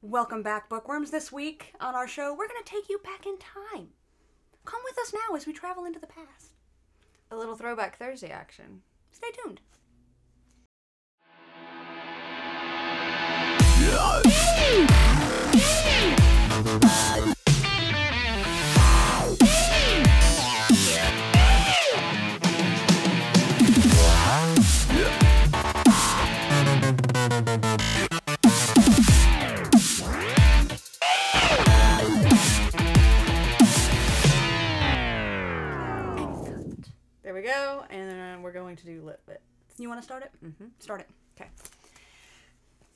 Welcome back, bookworms. This week on our show, we're going to take you back in time. Come with us now as we travel into the past. A little Throwback Thursday action. Stay tuned. There we go, and then we're going to do Litwit. You want to start it? Mm-hmm. Start it. Okay.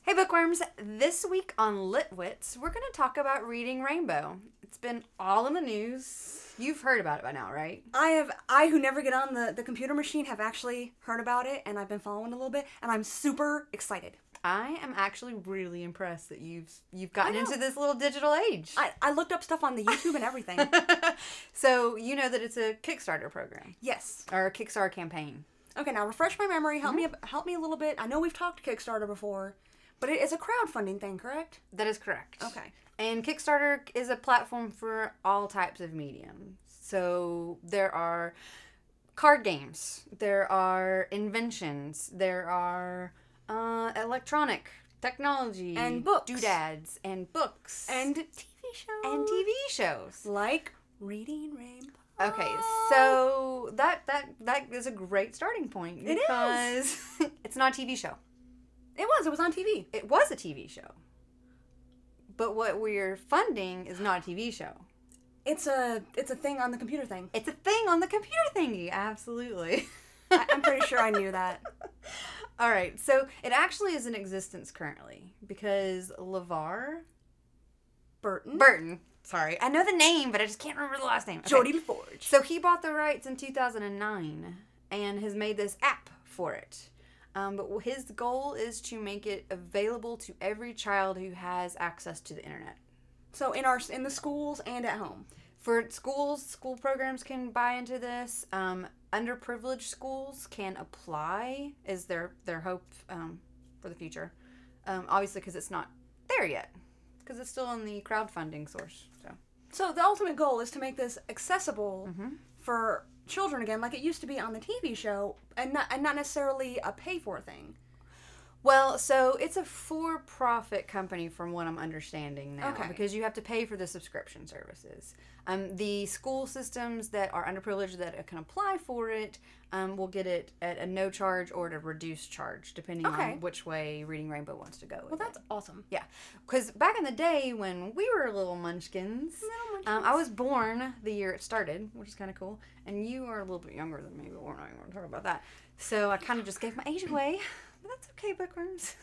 Hey bookworms, this week on Litwits, we're going to talk about Reading Rainbow. It's been all in the news. You've heard about it by now, right? I who never get on the computer machine have actually heard about it, and I've been following a little bit, and I'm super excited. I am actually really impressed that you've gotten into this little digital age. I looked up stuff on the YouTube and everything. So you know that it's a Kickstarter program. Yes. Or a Kickstarter campaign. Okay, now refresh my memory. Help me a little bit. I know we've talked Kickstarter before, but it's a crowdfunding thing, correct? That is correct. Okay. And Kickstarter is a platform for all types of mediums. So there are card games, there are inventions, there are electronic technology and books, doodads and books and TV shows like Reading Rainbow. Okay, so that is a great starting point because it's not a TV show. It was on TV. It was a TV show. But what we're funding is not a TV show. It's a thing on the computer thing. It's a thing on the computer thingy, absolutely. I'm pretty sure I knew that. All right, so it actually is in existence currently because LeVar Burton. Sorry, I know the name, but I just can't remember the last name. Okay. Jody LaForge. So he bought the rights in 2009 and has made this app for it. But his goal is to make it available to every child who has access to the internet. So in the schools and at home. For schools, school programs can buy into this. Underprivileged schools can apply, is their hope for the future. Obviously, because it's not there yet. Because it's still in the crowdfunding source. So the ultimate goal is to make this accessible for children again, like it used to be on the TV show, and not necessarily a pay-for thing. Well, so it's a for-profit company from what I'm understanding now. Okay. Because you have to pay for the subscription services. The school systems that are underprivileged that can apply for it will get it at a no charge or at a reduced charge, depending on which way Reading Rainbow wants to go with Well, that's awesome. Yeah. Because back in the day when we were little munchkins, I was born the year it started, which is kind of cool. And you are a little bit younger than me, but we're not even going to talk about that. So I kind of just gave my age away. But that's okay, bookworms.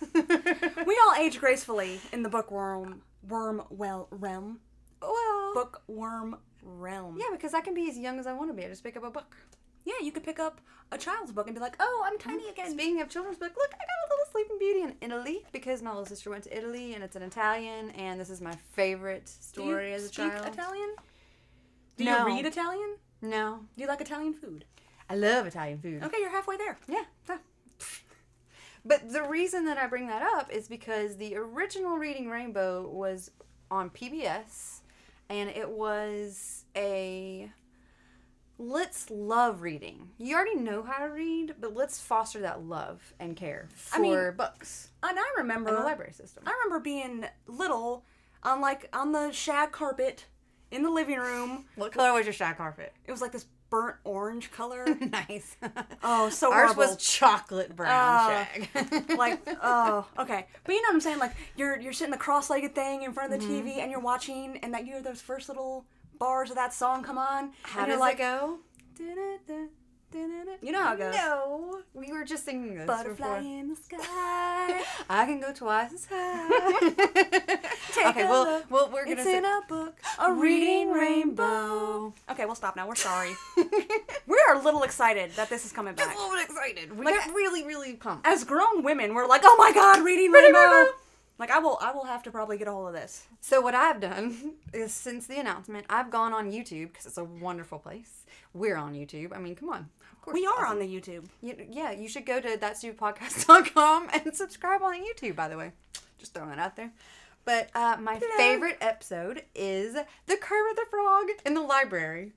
We all age gracefully in the bookworm realm. Well, Bookworm realm. Yeah, because I can be as young as I want to be. I just pick up a book. Yeah, you could pick up a child's book and be like, oh, I'm tiny again. Speaking of children's book, look, I got a little Sleeping Beauty in Italy because my little sister went to Italy and it's an Italian and this is my favorite story as a child. Do you speak Italian? Do No. you read Italian? No. Do you like Italian food? I love Italian food. Okay, you're halfway there. Yeah. But the reason that I bring that up is because the original Reading Rainbow was on PBS, and it was a let's love reading. You already know how to read, but let's foster that love and care for books. And I remember and the library system. I remember being little on the shag carpet in the living room. What color was your shag carpet? It was like this burnt orange color. Nice. Oh, so ours horrible. Was chocolate brown shag. Okay. But you know what I'm saying? Like you're sitting the cross-legged thing in front of the TV and you're watching, and that you hear those first little bars of that song come on. How does it go? You know how it goes. No, we were just singing this Butterfly before. in the sky. I can go twice as high. Take a look. Well, we're gonna. It's in a book, a Reading Rainbow. Okay, we'll stop now. We're sorry. We are a little excited that this is coming back. Just a little bit excited. We got really, really pumped. As grown women, we're like, oh my god, Reading Rainbow. Like, I will have to probably get a hold of this. So what I've done is, since the announcement, I've gone on YouTube, because it's a wonderful place. We're on YouTube. I mean, come on. Of course We are on the YouTube. Yeah, you should go to thatstupidpodcast.com and subscribe on YouTube, by the way. Just throwing that out there. But my favorite episode is the Kermit the Frog in the library.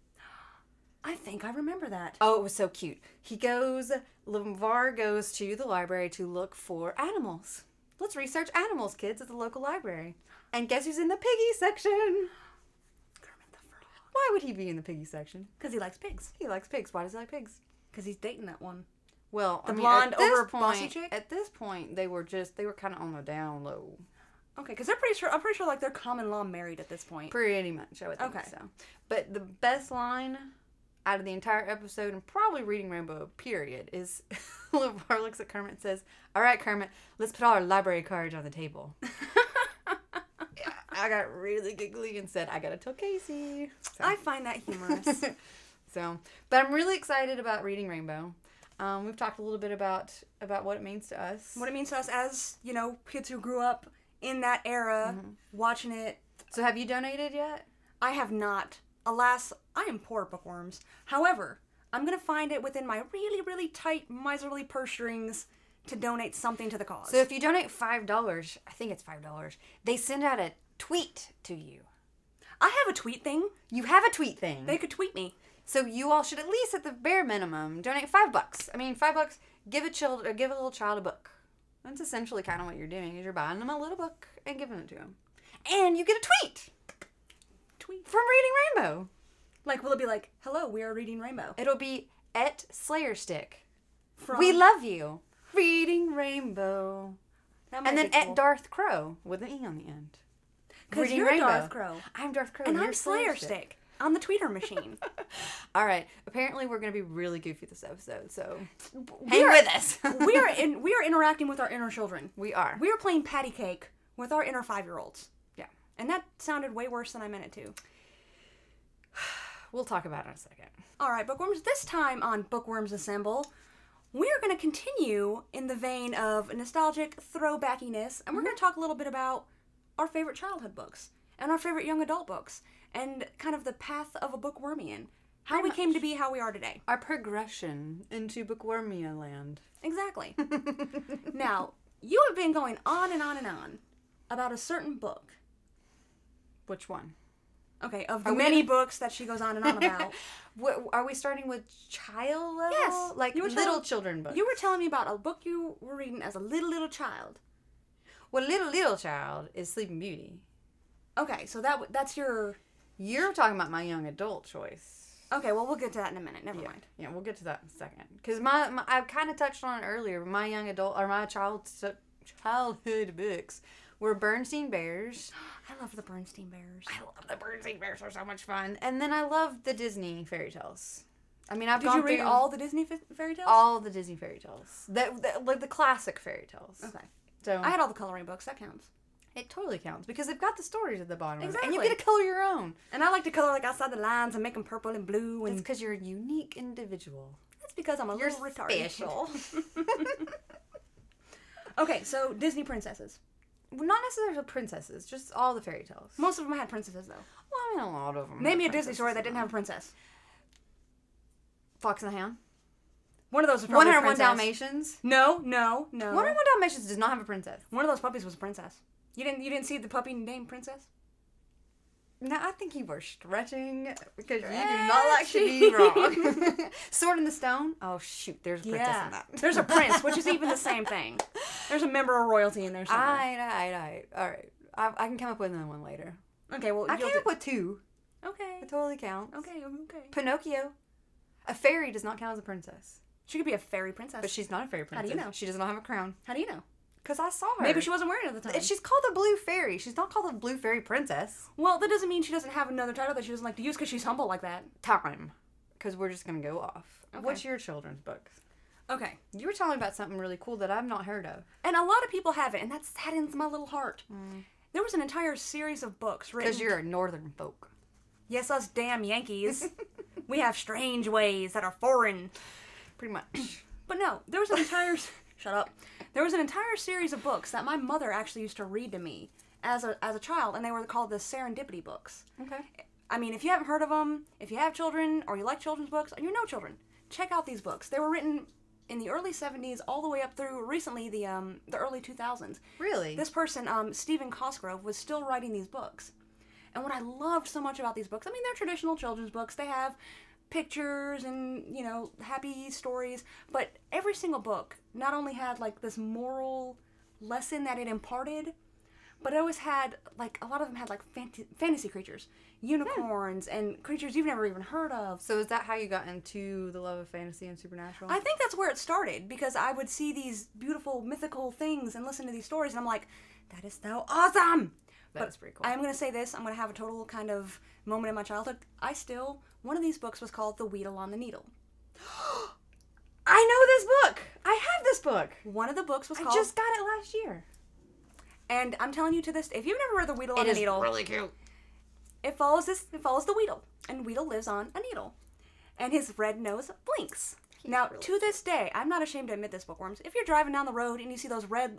I think I remember that. Oh, it was so cute. LeVar goes to the library to look for animals. Let's research animals, kids, at the local library. And guess who's in the piggy section? Kermit the Frog. Why would he be in the piggy section? Because he likes pigs. He likes pigs. Why does he like pigs? Because he's dating that one. Well, the blonde over bossy chick? At this point, they were kind of on the down low. Okay, because I'm pretty sure like they're common law married at this point. Pretty much, I would think so. But the best line out of the entire episode, and probably Reading Rainbow, period, is LeVar looks at Kermit and says, "All right, Kermit, let's put all our library cards on the table." Yeah, I got really giggly and said, "I gotta tell Casey." So. I find that humorous. But I'm really excited about Reading Rainbow. We've talked a little bit about what it means to us. What it means to us as, kids who grew up in that era, watching it. So have you donated yet? I have not. Alas, I am poor at bookworms. However, I'm going to find it within my really, really tight, miserly purse strings to donate something to the cause. So if you donate $5, I think it's $5, they send out a tweet to you. I have a tweet thing. You have a tweet thing. They could tweet me. So you all should at least, at the bare minimum, donate $5. I mean, $5, give a little child a book. That's essentially kind of what you're doing, is you're buying them a little book and giving it to them. And you get a tweet. From Reading Rainbow. Like, will it be like, "Hello, we are Reading Rainbow"? It'll be at Slayerstick. We love you. Reading Rainbow. And then cool. at Darth Crow with an E on the end. Because you're Rainbow. Darth Crow. I'm Darth Crow. And I'm Slayerstick on the tweeter machine. All right. Apparently, we're going to be really goofy this episode, so hang with us. we are interacting with our inner children. We are. We are playing patty cake with our inner 5-year-olds. Yeah. And that sounded way worse than I meant it to. We'll talk about it in a second. All right, Bookworms. This time on Bookworms Assemble, we're going to continue in the vein of nostalgic throwbackiness, and we're going to talk a little bit about our favorite childhood books and our favorite young adult books and kind of the path of a bookwormian. How we came to be how we are today. Our progression into Bookwormia land. Exactly. Now, you have been going on and on and on about a certain book. Which one? Okay, of the many books that she goes on and on about. Are we starting with child level? Yes. Like little children books. You were telling me about a book you were reading as a little child. Well, little child is Sleeping Beauty. Okay, so that's your... You're talking about my young adult choice. Okay, well, we'll get to that in a minute. Never mind. Yeah, we'll get to that in a second. Because I kind of touched on it earlier. My young adult, or my childhood books were Bernstein Bears. I love the Bernstein Bears. I love the Bernstein Bears. They're so much fun. And then I love the Disney fairy tales. I mean, Did you read all the Disney fairy tales? All the Disney fairy tales. Like the classic fairy tales. Okay. So I had all the coloring books. That counts. It totally counts because they've got the stories at the bottom. Exactly. And you get to color your own. And I like to color like outside the lines and make them purple and blue. And it's because you're a unique individual. That's because I'm a little retarded. Special. Okay, so Disney princesses. Well, not necessarily princesses, just all the fairy tales. Most of them had princesses, though. Well, I mean, a lot of them. Name me a Disney story that didn't have a princess. Fox and the Hound. One of those was probably 101 Dalmatians. No. 101 Dalmatians does not have a princess. One of those puppies was a princess. You didn't see the puppy named Princess? No, I think you were stretching because you do not like to be wrong. Sword in the Stone? Oh, shoot. There's a princess in that. There's a prince, which is even the same thing. There's a member of royalty in there somewhere. All right. I can come up with another one later. Okay, well, I came up with two. Okay. It totally counts. Okay. Pinocchio. A fairy does not count as a princess. She could be a fairy princess. But she's not a fairy princess. How do you know? She does not have a crown. How do you know? Because I saw her. Maybe she wasn't wearing it at the time. She's called the Blue Fairy. She's not called the Blue Fairy Princess. Well, that doesn't mean she doesn't have another title that she doesn't like to use because she's humble like that. Time. Because we're just going to go off. Okay. What's your children's book? Okay. You were telling me about something really cool that I've not heard of. And a lot of people have it, and that saddens my little heart. There was an entire series of books written... Because you're a northern folk. Yes, us damn Yankees. We have strange ways that are foreign. Pretty much. But no, there was an entire... Shut up. There was an entire series of books that my mother actually used to read to me as a child, and they were called the Serendipity books. Okay. I mean, if you haven't heard of them, if you have children, or you like children's books, or you know children, check out these books. They were written in the early 70s all the way up through recently the early 2000s. Really? This person, Stephen Cosgrove, was still writing these books. And what I loved so much about these books, I mean, they're traditional children's books. They have pictures and, you know, happy stories. But every single book not only had, like, this moral lesson that it imparted, but it always had, like, a lot of them had, like, fantasy creatures. Unicorns and creatures you've never even heard of. So is that how you got into the love of fantasy and supernatural? I think that's where it started, because I would see these beautiful mythical things and listen to these stories, and I'm like, that is so awesome! That's pretty cool. I'm going to say this, I'm going to have a total kind of moment in my childhood. One of these books was called The Weedle on the Needle. I know this book! I have this book! One of the books was called... I just got it last year. And I'm telling you to this, if you've never read The Weedle on the Needle... It is really cute. It follows the Weedle, and Weedle lives on a needle, and his red nose blinks. Now, to this day, I'm not ashamed to admit this, bookworms. If you're driving down the road and you see those red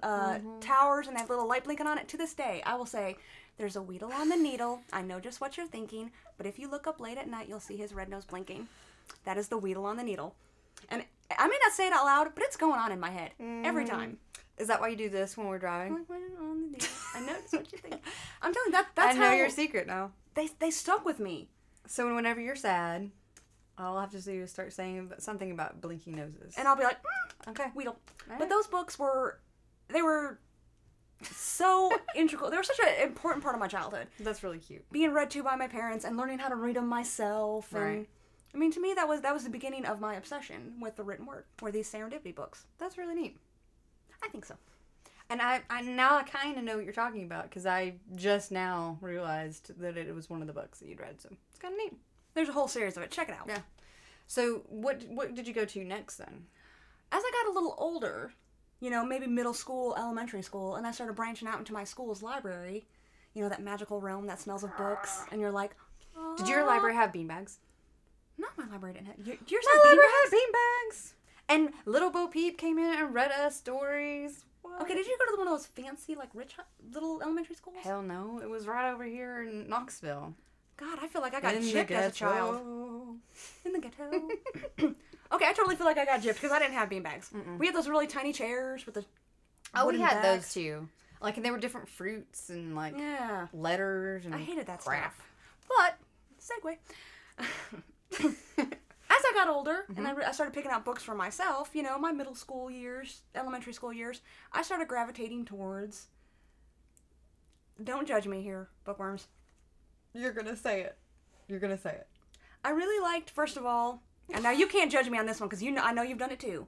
towers and that little light blinking on it, to this day, I will say, there's a Weedle on the needle. I know just what you're thinking, but if you look up late at night, you'll see his red nose blinking. That is the Weedle on the needle. And I may not say it out loud, but it's going on in my head every time. Is that why you do this when we're driving? On the needle. I know that's what you think. I'm telling you, that's I know how your secret now. They stuck with me. So whenever you're sad, all I'll have to do is start saying something about blinking noses. And I'll be like, okay, Weedle. Right. But those books were so integral. They were such an important part of my childhood. That's really cute. Being read to by my parents and learning how to read them myself. And, right. I mean, to me, that was the beginning of my obsession with the written word, were these serendipity books. That's really neat. I think so. And I now kind of know what you're talking about, because I just now realized that it was one of the books that you'd read, so it's kind of neat. There's a whole series of it. Check it out. Yeah. So what did you go to next then? As I got a little older, you know, maybe middle school, elementary school, and I started branching out into my school's library, you know, that magical realm that smells of books, and you're like, oh. Did your library have beanbags? No, my library didn't have. Yours My had library beanbags? had beanbags. And Little Bo Peep came in and read us stories. What? Okay, did you go to one of those fancy, like, rich little elementary schools? Hell no. It was right over here in Knoxville. God, I feel like I got In the gypped as a child. ghetto. In the ghetto. Okay, I totally feel like I got gypped because I didn't have beanbags. We had those really tiny chairs with the Oh, we wooden had backs. those too. Like, and they were different fruits and, like, Yeah. letters and I hated that crap. stuff. But, segue. As I got older and I started picking out books for myself, you know, my middle school years, elementary school years, I started gravitating towards... Don't judge me here, bookworms. You're gonna say it. You're gonna say it. I really liked, first of all, and now you can't judge me on this one because I know you've done it too.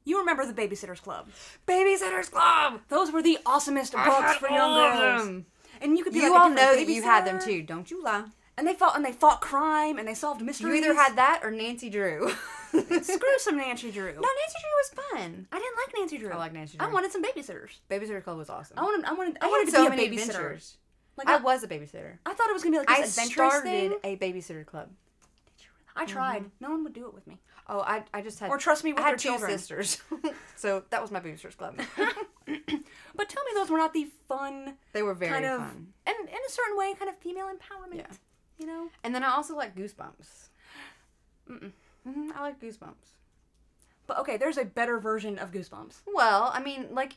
You remember the Babysitter's Club. Babysitter's Club! Those were the awesomest books for young girls. And you could be You like all a know different that you had them babysitter. too, don't you lie? And they fought crime and they solved mysteries. You either had that or Nancy Drew. Screw some Nancy Drew. No, Nancy Drew was fun. I didn't like Nancy Drew. I like Nancy Drew. I wanted some babysitters. Babysitter's Club was awesome. I wanted I to had be so a many babysitter. adventures. Like I was a babysitter. I thought it was gonna be like this I adventurous started thing. a babysitter club. I tried. No one would do it with me. Oh, I just had... Or trust me with I had their two children. sisters. So that was my babysitter's club. But tell me those were not the fun, They were very kind of, fun. and in a certain way, kind of female empowerment. Yeah. You know? And then I also like Goosebumps. I like Goosebumps. But okay, there's a better version of Goosebumps. Well, I mean, like,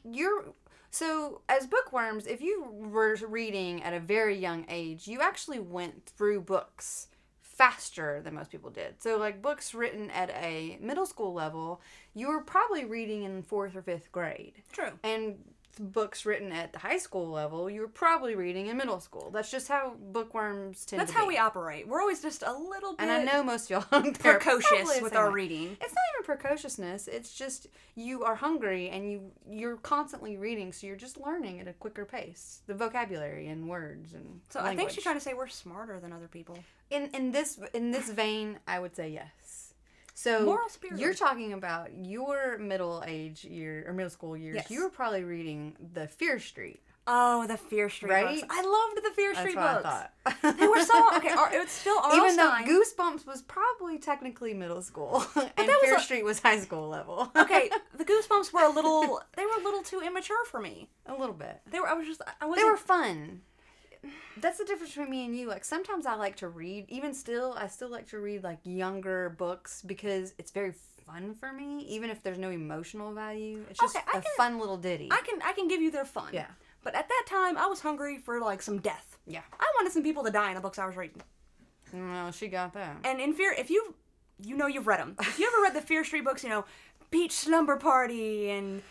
so as bookworms, if you were reading at a very young age, you actually went through books faster than most people did. So, like, books written at a middle school level, you were probably reading in 4th or 5th grade. True. And books written at the high school level, you were probably reading in middle school. That's just how bookworms tend That's to be. how we operate. We're always just a little bit And I know most of y'all out there are probably precocious the with same our way. reading. It's not even precociousness. It's just you are hungry and you're constantly reading, so you're just learning at a quicker pace. The vocabulary and words and So language. I think she's trying to say we're smarter than other people. In this vein, I would say yes. So Moral spirit. you're talking about your middle age year or middle school years. Yes. You were probably reading the Fear Street. Oh, the Fear Street Right? books. I loved the Fear That's Street what books. I thought. They were so okay. It's still R.L. Even though Stein. Goosebumps was probably technically middle school, and that was Fear a- Street was high school level. Okay, the Goosebumps were a little too immature for me. A little bit. They were. I was just. I They wasn't. were fun. that's the difference between me and you. Like, sometimes I like to read. Even still, I still like to read, like, younger books because it's very fun for me, even if there's no emotional value. It's just fun little ditty. I can give you their fun. Yeah. But at that time, I was hungry for, like, some death. Yeah. I wanted some people to die in the books I was reading. No, she got that. And in Fear, if you know you've read them. If you ever read the Fear Street books, Beach Slumber Party and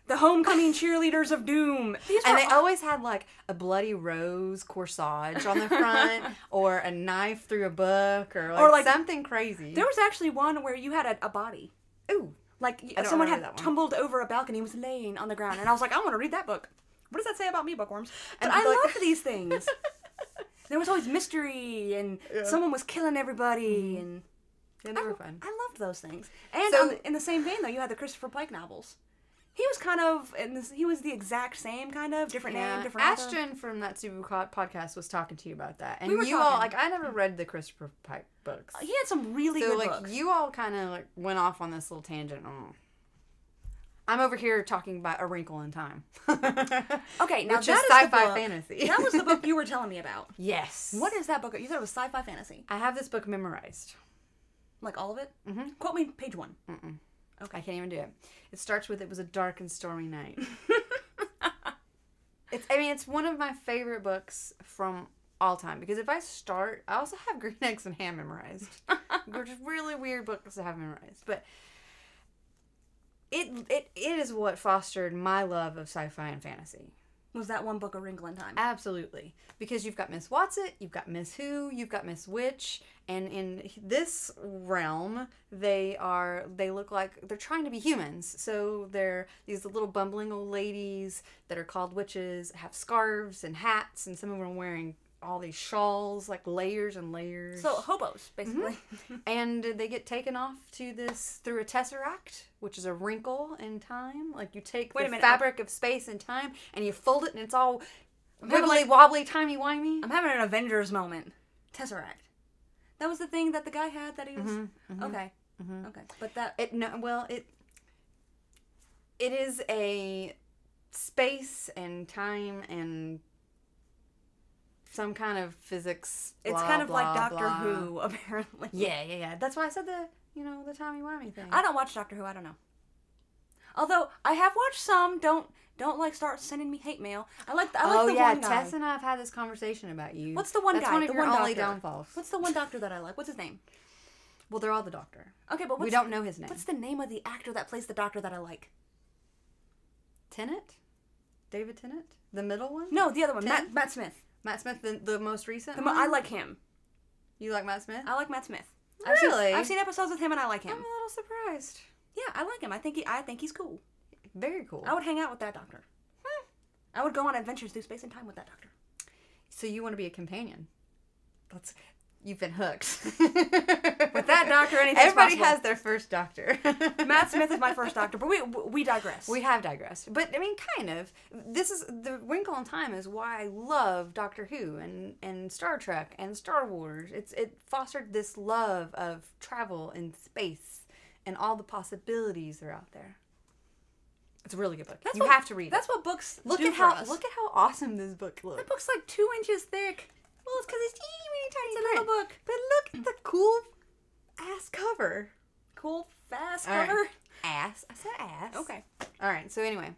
the Homecoming Cheerleaders of Doom. And they always had, like, a bloody rose corsage on the front, or a knife through a book, or like something crazy. There was actually one where you had a body. Ooh. Like, someone had tumbled over a balcony and was laying on the ground. And I was like, I want to read that book. What does that say about me, bookworms? But I loved these things. There was always mystery, and someone was killing everybody, and... Yeah, they were fun. I loved those things. And in the same vein, though, you had the Christopher Pike novels. He was kind of, he was the exact same kind of, different name, different author. Ashton from that Super podcast was talking to you about that. And we were you all, like, I never read the Christopher Pike books. He had some really good books. So, like, you all kind of, like, went off on this little tangent. I'm over here talking about A Wrinkle in Time. Okay, now which is sci-fi fantasy. That was the book you were telling me about. Yes. What is that book? You said it was sci-fi fantasy. I have this book memorized. Like all of it? Mm-hmm. Quote me page 1. Mm-mm. Okay. I can't even do it. It starts with, "It was a dark and stormy night." It's one of my favorite books from all time. Because if I start, I also have Green Eggs and Ham memorized. Which is really weird books to have memorized. But it is what fostered my love of sci-fi and fantasy. Was that one book A Wrinkle in Time? Absolutely. Because you've got Miss Watson, you've got Miss Who, you've got Miss Witch, and in this realm, they look like they're trying to be humans. So they're these little bumbling old ladies that are called witches, have scarves and hats, and some of them are wearing all these shawls, like layers and layers. So hobos, basically. Mm-hmm. And they get taken off to this through a tesseract, which is a wrinkle in time. Like, you take the fabric of space and time and you fold it, and it's all wibbly wobbly, timey wimey. I'm having an Avengers moment. Tesseract. That was the thing that the guy had that he was. Mm-hmm, mm-hmm, okay. Mm-hmm. Okay. But that it is a space and time and some kind of physics. It's kind of like Doctor Who, apparently. Yeah. That's why I said the timey-wimey thing. I don't watch Doctor Who. I don't know. Although I have watched some. Don't like start sending me hate mail. I like the one guy. Tess and I have had this conversation about you. What's the one guy? That's one of the your one only doctor. downfalls. What's the one doctor that I like? What's his name? Well, they're all the Doctor. Okay, but we don't know his name. What's the name of the actor that plays the Doctor that I like? Tennant? David Tennant? The middle one? No, the other one. Matt Smith. Matt Smith, the most recent one? I like him. You like Matt Smith? I like Matt Smith. Really? I've seen episodes with him, and I like him. I'm a little surprised. Yeah, I like him. I think he's cool. Very cool. I would hang out with that doctor. I would go on adventures through space and time with that doctor. So you want to be a companion? You've been hooked. With that doctor, anything's Everybody possible. has their first doctor. Matt Smith is my first doctor, but we digress. We have digressed. But, kind of. This is, the Wrinkle in Time is why I love Doctor Who and Star Trek and Star Wars. It fostered this love of travel in space and all the possibilities that are out there. It's a really good book. You have to read it. That's what books look do at for how us. Look at how awesome this book looks. That book's like 2 inches thick. Well, it's because it's teeny It's a little book. But look at the cool ass cover. Cool, fast All right. cover. Ass. I said ass. Okay. All right. So anyway.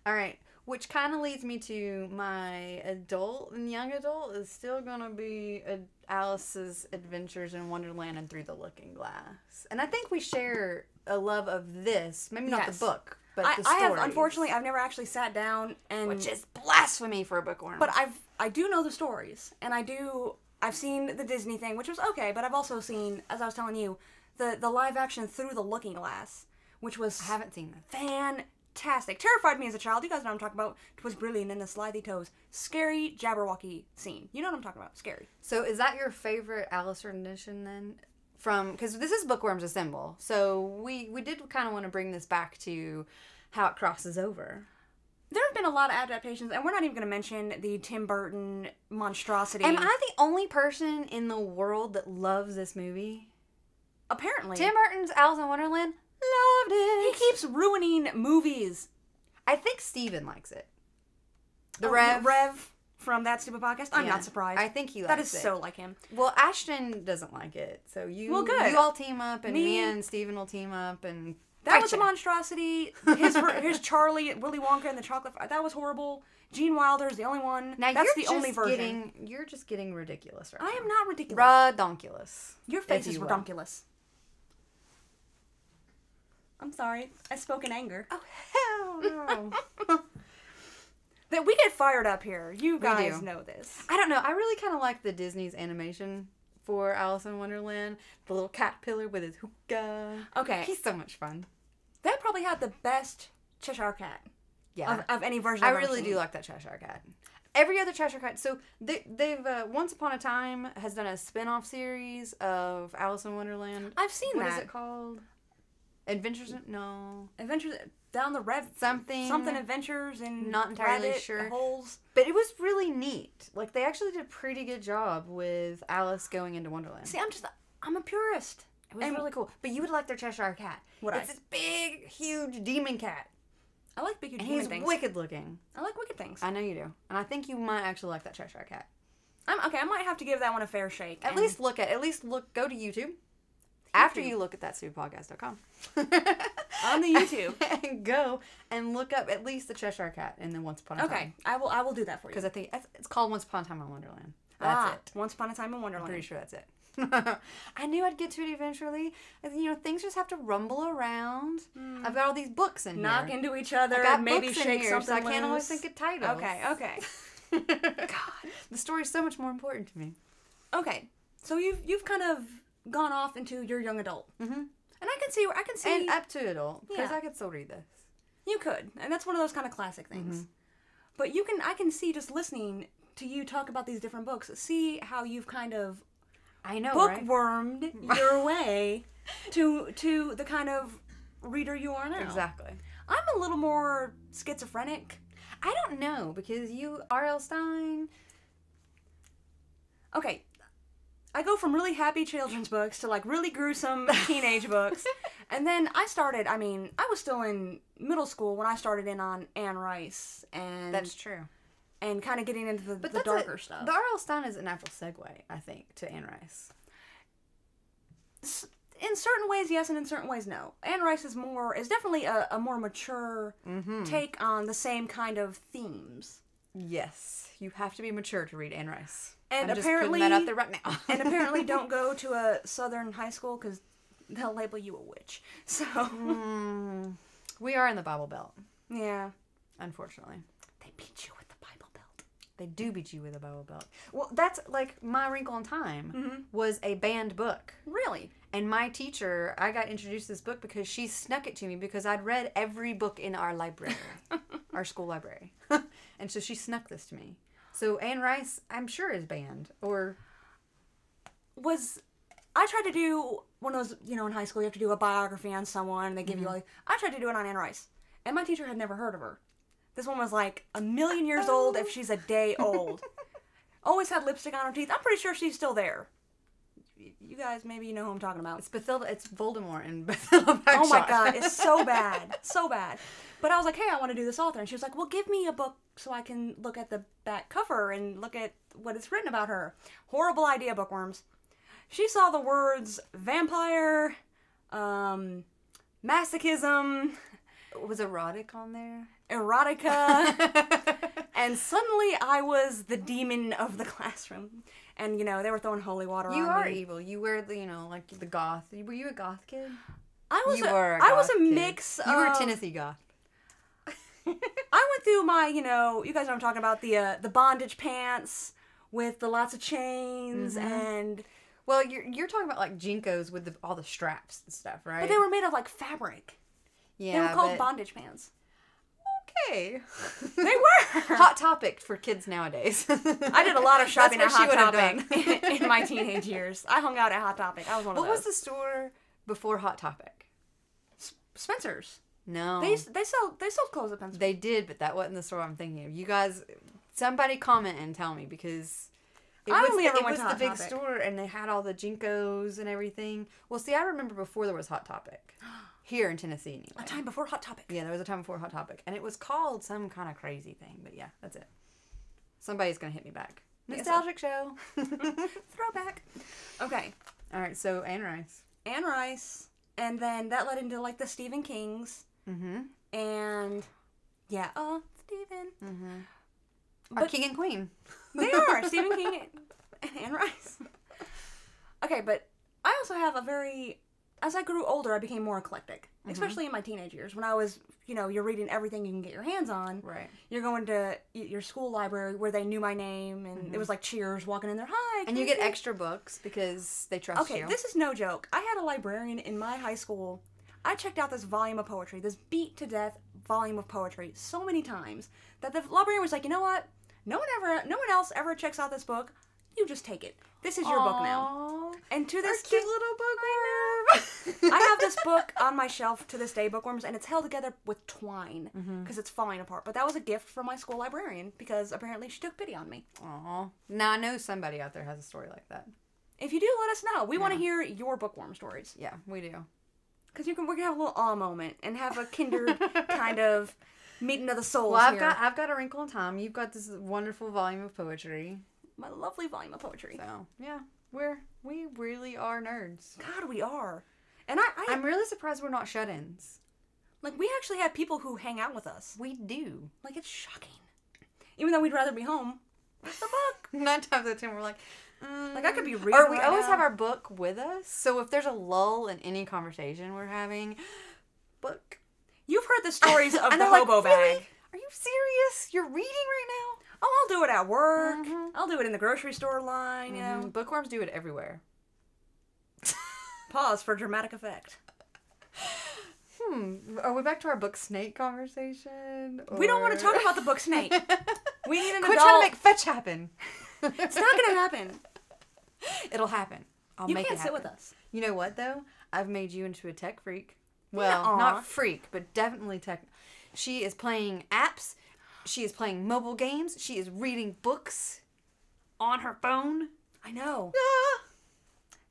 All right. Which kind of leads me to my adult and young adult is still going to be Alice's Adventures in Wonderland and Through the Looking Glass. And I think we share a love of this. Maybe not the book, but the stories. I have, unfortunately, I've never actually sat down and... Which is blasphemy for a bookworm. But I do know the stories. And I've seen the Disney thing, which was okay, but I've also seen, as I was telling you, the live action Through the Looking Glass, which was... I haven't seen that. Fantastic. Terrified me as a child. You guys know what I'm talking about. Twas brilliant in the slithy toes. Scary Jabberwocky scene. You know what I'm talking about. Scary. So is that your favorite Alice rendition then? Because this is Bookworms Assemble. So we did kind of want to bring this back to how it crosses over. There have been a lot of adaptations, and we're not even going to mention the Tim Burton monstrosity. Am I the only person in the world that loves this movie? Apparently. Tim Burton's Alice in Wonderland, loved it. He keeps ruining movies. I think Steven likes it. Rev from That Stupid Podcast. I'm Yeah. not surprised. I think he likes That is it. so like him. Well, Ashton doesn't like it, so Well, good. you all team up, and Me- me and Steven will team up, and That was a fight ya. monstrosity. His Charlie, Willy Wonka, and the Chocolate. That was horrible. Gene Wilder's the only one. Now That's you're the only just version. You're just getting ridiculous right I now. am not ridiculous. Redonkulous. Your face if is you will. redonkulous. I'm sorry. I spoke in anger. Oh hell no! That we get fired up here. You guys do. know this. I don't know. I really kind of like the Disney's animation for Alice in Wonderland. The little caterpillar with his hookah. Okay. He's so much fun. That probably had the best Cheshire Cat Yeah. of any version I I've ever really seen. do like that Cheshire Cat. Every other Cheshire Cat. So they've Once Upon a Time has done a spin-off series of Alice in Wonderland. I've seen What that. is it called? Adventures? No. Adventures down the red Something adventures in Not entirely rabbit sure. holes. But it was really neat. Like, they actually did a pretty good job with Alice going into Wonderland. See, I'm a purist. It was really cool. But you would like their Cheshire Cat. Would I? It's this big, huge demon cat. I like big And human he's things. wicked looking. I like wicked things. I know you do. And I think you might actually like that Cheshire Cat. Okay. I might have to give that one a fair shake. At least go to YouTube. After you look at thatstupidpodcast.com. on the YouTube. And go and look up at least the Cheshire Cat and then Once Upon a Time. Okay, I will do that for you. Because I think it's called Once Upon a Time in Wonderland. That's it. Once Upon a Time in I'm Wonderland. pretty sure that's it. I knew I'd get to it eventually. You know, things just have to rumble around. I've got all these books in Knock here. into each other. I got maybe books in shake here, something so I can't always loose. think of titles. Okay. God, the story's so much more important to me. Okay. So you've kind of gone off into your young adult. Mm-hmm. And I can see And up to adult, because Yeah. I could still read this. you could. And that's one of those kind of classic things. Mm-hmm. But I can see just listening to you talk about these different books, see how you've kind of I know, right? bookwormed your way to the kind of reader you are now. Exactly. I'm a little more schizophrenic. I don't know, because you, R.L. Stein... Okay, I go from really happy children's books to like really gruesome teenage books. And then I was still in middle school when I started in on Anne Rice and That's true. and kind of getting into the But that's darker stuff. The R.L. Stein is a natural segue, I think, to Anne Rice. In certain ways, yes, and in certain ways, no. Anne Rice is definitely a more mature take on the same kind of themes. Yes. You have to be mature to read Anne Rice. And I'm just apparently, putting that out there right now. and apparently, don't go to a southern high school because they'll label you a witch. So, We are in the Bible Belt, yeah, unfortunately. they beat you with the Bible Belt. They do beat you with a Bible Belt. Well, that's like My Wrinkle in Time was a banned book. Really? And my teacher, I got introduced to this book because she snuck it to me because I'd read every book in our library, our school library. And so she snuck this to me. So Anne Rice, I'm sure, is banned. Or I tried to do one of those, in high school you have to do a biography on someone and they give you I tried to do it on Anne Rice. And my teacher had never heard of her. This one was like 1,000,000 years old if she's a day old. Always had lipstick on her teeth. I'm pretty sure she's still there. You guys, maybe you know who I'm talking about. it's Bathilda, it's Voldemort and Bathilda Bagshot. Oh my god, it's so bad. So bad. But I was like, hey, I want to do this author. And she was like, well, give me a book so I can look at the back cover and look at what it's written about her. Horrible idea, bookworms. She saw the words vampire, masochism, Was erotic on there? erotica, and suddenly I was the demon of the classroom. And, they were throwing holy water on me. You are evil. You wear the, like the goth. Were you a goth kid? I was You a, were a I was goth a kid. mix of... You were a Tennessee goth. I went through my, you guys know what I'm talking about, the bondage pants with the lots of chains and... Well, you're talking about like Jinkos with all the straps and stuff, right? But they were made of, like, fabric. yeah, They were called but... bondage pants. Okay. They were! Hot Topic for kids nowadays. I did a lot of shopping at That's what Hot she would've Topic in my teenage years. I hung out at Hot Topic. I was one of What those. was the store before Hot Topic? Spencer's. No. They sold clothes at Spencer's. They did, but that wasn't the store I'm thinking of. You guys, somebody comment and tell me because it I was, only ever it went was to the Hot big Topic. store and they had all the Jinkos and everything. Well, see, I remember before there was Hot Topic. Here in Tennessee, anyway. A time before Hot Topic. Yeah, there was a time before Hot Topic. And it was called some kind of crazy thing. But yeah, that's it. Somebody's going to hit me back. Yes, Nostalgic show. Throwback. Okay. All right, so Anne Rice. Anne Rice. And then that led into, like, the Stephen Kings. Mm-hmm. And, yeah. Oh, Stephen. Mm-hmm. Our king and queen. They are. Stephen King and Anne Rice. Okay, but I also have a very... As I grew older, I became more eclectic. Especially in my teenage years. When I was, you're reading everything you can get your hands on. Right. You're going to your school library where they knew my name. And it was like Cheers walking in there. Hi. And you get extra books because they trust you. Okay, this is no joke. I had a librarian in my high school. I checked out this volume of poetry, this beat to death volume of poetry so many times that the librarian was like, you know what? No one else ever checks out this book. You just take it. This is your book now. And to this cute little bookworm. I have this book on my shelf to this day, Bookworms, and it's held together with twine because it's falling apart. But that was a gift from my school librarian because apparently she took pity on me. Aw. Now I know somebody out there has a story like that. If you do, let us know. We want to hear your bookworm stories. Yeah, we do. Because we can have a little awe moment and have a kindred kind of meeting of the souls. Well, here. I've got A Wrinkle in Time. You've got this wonderful volume of poetry. My lovely volume of poetry. So yeah, we really are nerds. God, we are. And I'm really surprised we're not shut-ins. Like, we actually have people who hang out with us. We do. Like, it's shocking. Even though we'd rather be home with the book. 9 times out of 10, we're like, like, I could be reading or we right always now. have our book with us. So if there's a lull in any conversation we're having, book. You've heard the stories of And the they're like, hobo bag. "Really? Are you serious? You're reading right Oh, I'll do it at work. I'll do it in the grocery store line, now?" Bookworms do it everywhere. Pause for dramatic effect. Are we back to our book snake conversation? We don't want to talk about the book snake. We need an Quit adult. trying to make fetch happen. It's not going to happen. It'll happen. I'll You make can't it sit happen. with us. You know what, though? I've made you into a tech freak. Well, Nuh-uh. not freak, but definitely tech. She is playing apps. She is playing mobile games. She is reading books on her phone. I know. Ah!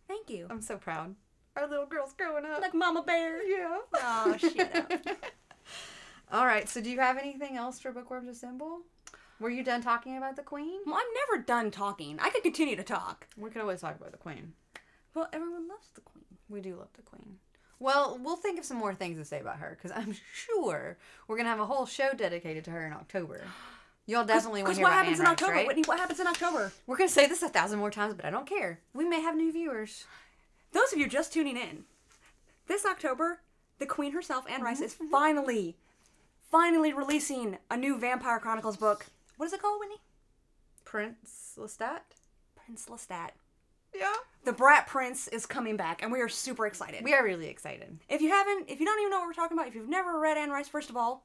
Thank you. I'm so proud. Our little girl's growing up. Like Mama Bear. Yeah. Oh, shut up. All right, so do you have anything else for Bookworms Assemble? Were you done talking about the Queen? Well, I'm never done talking. I could continue to talk. We could always talk about the Queen. Well, everyone loves the Queen. We do love the Queen. Well, we'll think of some more things to say about her, because I'm sure we're going to have a whole show dedicated to her in October. Y'all definitely want to hear what about happens Anne in Rice, October? right? Whitney, what happens in October? We're going to say this 1,000 more times, but I don't care. We may have new viewers. Those of you just tuning in, this October, the Queen herself, Anne Rice, is finally releasing a new Vampire Chronicles book. What is it called, Whitney? Prince Lestat? Prince Lestat. Yeah. The Brat Prince is coming back, and we are super excited. We are really excited. If you don't even know what we're talking about, if you've never read Anne Rice, first of all,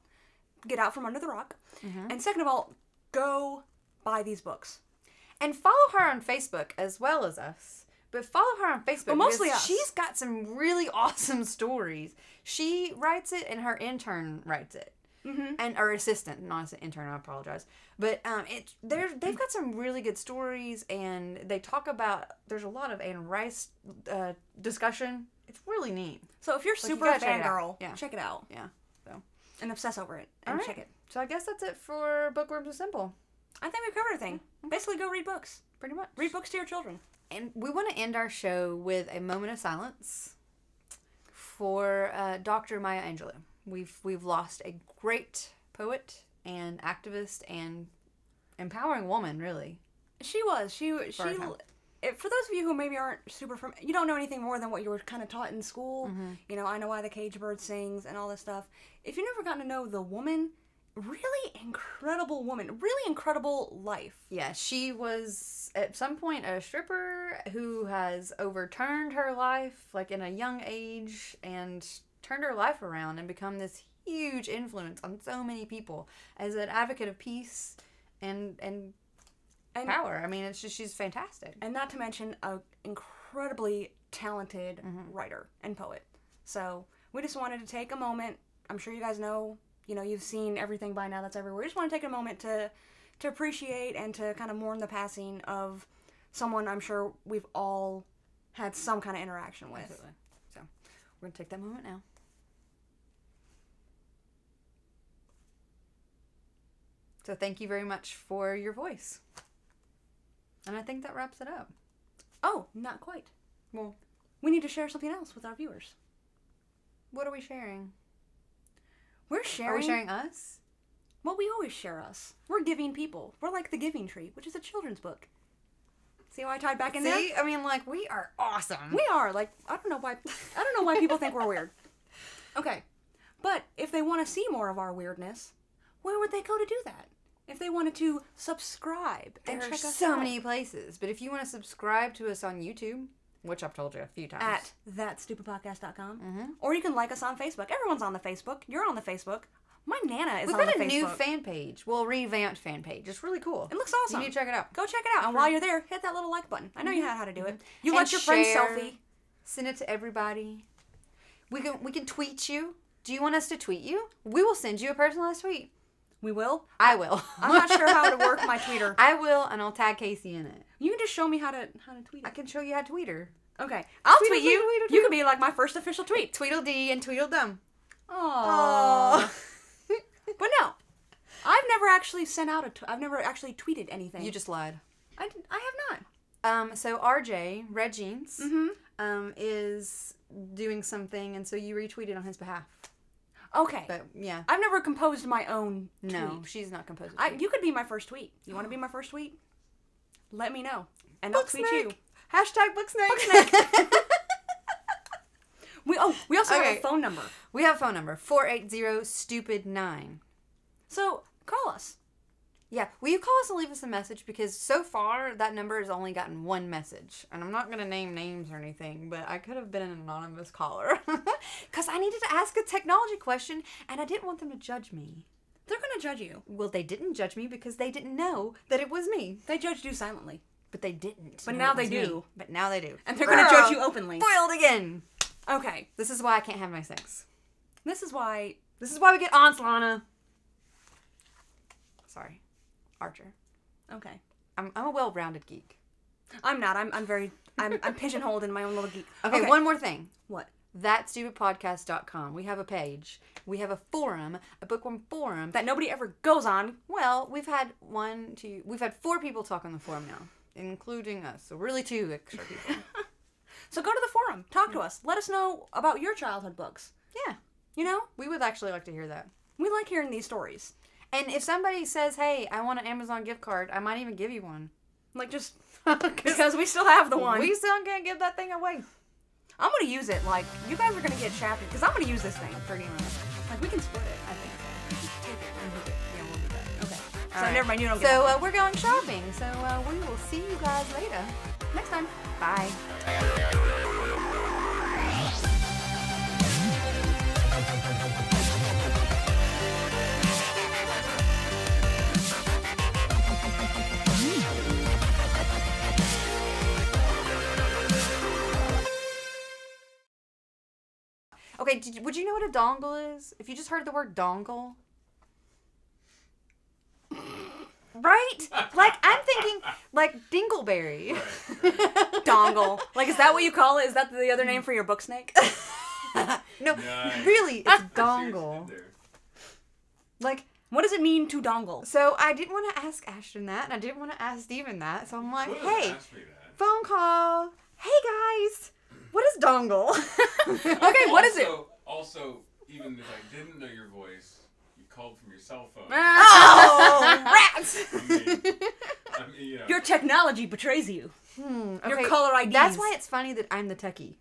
get out from under the rock. And second of all, go buy these books. And follow her on Facebook as well as us. But follow her on Facebook. But mostly because us. She's got some really awesome stories. She writes it and her intern writes it. And our assistant, not an intern, I apologize. But they've got some really good stories, and they talk about, there's a lot of Anne Rice discussion. It's really neat. So if you're you super gotta check it out. fangirl, Yeah. check it out. Yeah. So And obsess over it. And all right. check it. So I guess that's it for Bookworms Assemble. I think we've covered everything. Basically, go read books. Pretty much. Read books to your children. And we want to end our show with a moment of silence for Dr. Maya Angelou. We've lost a great poet and activist and empowering woman, really. She was. For those of you who maybe aren't you don't know anything more than what you were kind of taught in school. You know, I Know Why the Cage Bird Sings and all this stuff. If you've never gotten to know the woman, really incredible woman, really incredible life. Yeah, she was at some point a stripper who has overturned her life, like in a young age, and turned her life around and become this huge influence on so many people as an advocate of peace and power. I mean, it's just, she's fantastic. And not to mention an incredibly talented writer and poet. So we just wanted to take a moment. I'm sure you guys know, you've seen everything by now that's everywhere. We just want to take a moment to appreciate and to kind of mourn the passing of someone I'm sure we've all had some kind of interaction with. Absolutely. So we're going to take that moment now. So thank you very much for your voice. And I think that wraps it up. Oh, not quite. Well, we need to share something else with our viewers. What are we sharing? We're sharing... Are we sharing us? Well, we always share us. We're giving people. We're like The Giving Tree, which is a children's book. See how I tied back in there? See? I mean, like, we are awesome. We are. Like, I don't know why people think we're weird. Okay. But if they want to see more of our weirdness, where would they go to do that? If they wanted to subscribe and check us out. There are so many places. But if you want to subscribe to us on YouTube, which I've told you a few times. At thatstupidpodcast.com. Or you can like us on Facebook. Everyone's on the Facebook. You're on the Facebook. My Nana is on the Facebook. We've got a new fan page. Well, revamped fan page. It's really cool. It looks awesome. You need to check it out. Go check it out. And while you're there, hit that little like button. I know you know how to do it. You let your friends selfie. Send it to everybody. We can tweet you. Do you want us to tweet you? We will send you a personalized tweet. We will? I will. I'm not sure how to work my tweeter. I will, and I'll tag Casey in it. You can just show me how to tweet it. I can show you how to tweet her. Okay. I'll tweet you. You can be like my first official tweet. Tweedledee and Tweedledum. Aww. But no. I've never actually I've never actually tweeted anything. You just lied. I have not. So RJ, Red Jeans, is doing something, and so you retweeted on his behalf. Okay. But, yeah. I've never composed my own tweet. No, she's not composed a tweet. You could be my first tweet. You want to be my first tweet? Let me know. And I'll tweet you. Hashtag Booksnake. We also have a phone number. We have a phone number. 480-STUPID-9. So, call us. Yeah. Will you call us and leave us a message? Because so far, that number has only gotten one message. And I'm not going to name names or anything, but I could have been an anonymous caller. Because I needed to ask a technology question, and I didn't want them to judge me. They're going to judge you. Well, they didn't judge me because they didn't know that it was me. They judged you silently. But they didn't. But now they do. But now they do. And they're going to judge you openly. Spoiled again. Okay. This is why I can't have my sex. This is why we get aunts, Lana. Sorry. Archer. Okay. I'm a well-rounded geek. I'm not. I'm pigeonholed in my own little geek. Okay, one more thing. What? Thatstupidpodcast.com. We have a page. We have a forum, a bookworm forum. That nobody ever goes on. Well, we've had 4 people talk on the forum now, including us. So really 2 extra people. So go to the forum. Talk to us. Let us know about your childhood books. Yeah. You know? We would actually like to hear that. We like hearing these stories. And if somebody says, hey, I want an Amazon gift card, I might even give you one. Like, just because we still have the one. We still can't give that thing away. I'm going to use it. Like, you guys are going to get shafted because I'm going to use this thing pretty much. Like, we can split it, I think. Take it and hook it. Yeah, we'll do that. Okay. All so right. never mind, you don't get it. So we're going shopping. So we will see you guys later. Next time. Bye. Okay, would you know what a dongle is? If you just heard the word dongle. Right? Like, I'm thinking, like, dingleberry. Right. Dongle. Like, is that what you call it? Is that the other name for your book snake? No, Nice. really, it's dongle. Like, what does it mean to dongle? So I didn't want to ask Ashton that, and I didn't want to ask Steven that, so I'm like, hey, phone call. Hey, guys, what is dongle? Okay, what is it? Also, even if I didn't know your voice, you called from your cell phone. Oh, rats! I mean, you know. Your technology betrays you. Okay. Your caller ID. That's why it's funny that I'm the techie.